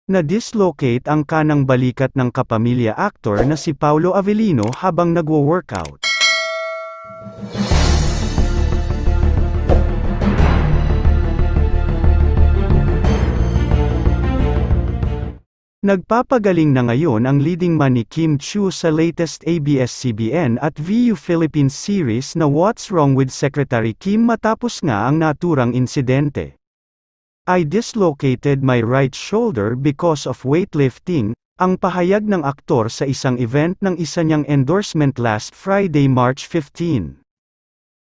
Na-dislocate ang kanang balikat ng kapamilya actor na si Paulo Avellino habang nagwo-workout. Nagpapagaling na ngayon ang leading man ni Kim Chiu sa latest ABS-CBN at VU Philippines series na What's Wrong with Secretary Kim matapos nga ang naturang insidente. I dislocated my right shoulder because of weightlifting, ang pahayag ng aktor sa isang event ng isa niyang endorsement last Friday, March 15.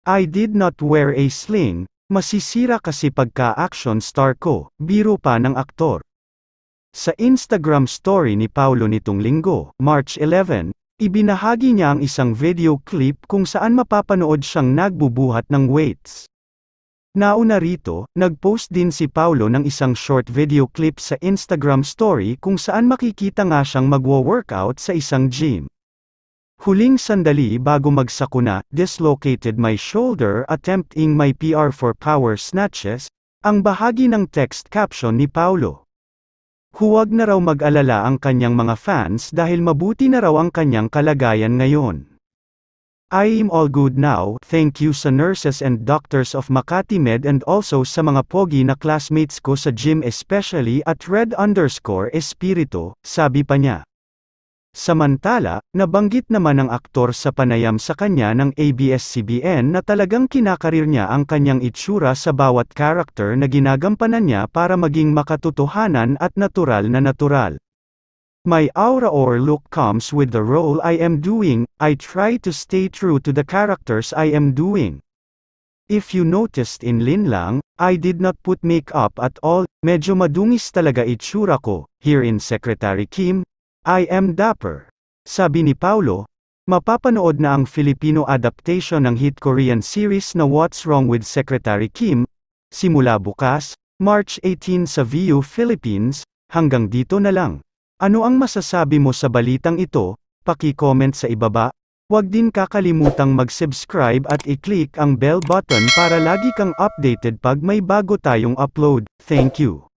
I did not wear a sling, masisira kasi pagka-action star ko, biro pa ng aktor. Sa Instagram story ni Paulo nitong linggo, March 11, ibinahagi niya ang isang video clip kung saan mapapanood siyang nagbubuhat ng weights. Nauna rito, nag-post din si Paulo ng isang short video clip sa Instagram story kung saan makikita nga siyang magwo-workout sa isang gym. Huling sandali bago magsakuna, dislocated my shoulder attempting my PR for power snatches, ang bahagi ng text caption ni Paulo. Huwag na raw mag-alala ang kanyang mga fans dahil mabuti na raw ang kanyang kalagayan ngayon. I am all good now, thank you sa nurses and doctors of Makati Med and also sa mga pogi na classmates ko sa gym especially at red_espirito, sabi pa niya. Samantala, nabanggit naman ng aktor sa panayam sa kanya ng ABS-CBN na talagang kinakarir niya ang kanyang itsura sa bawat character na ginagampanan niya para maging makatotohanan at natural na natural. My aura or look comes with the role I am doing, I try to stay true to the characters I am doing. If you noticed in Linlang, I did not put makeup at all, medyo madungis talaga itsura ko, here in Secretary Kim, I am dapper. Sabi ni Paulo, mapapanood na ang Filipino adaptation ng hit Korean series na What's Wrong with Secretary Kim, simula bukas, March 18 sa VU Philippines. Hanggang dito na lang. Ano ang masasabi mo sa balitang ito? Paki-comment sa ibaba. Huwag din kakalimutang mag-subscribe at i-click ang bell button para lagi kang updated pag may bago tayong upload. Thank you.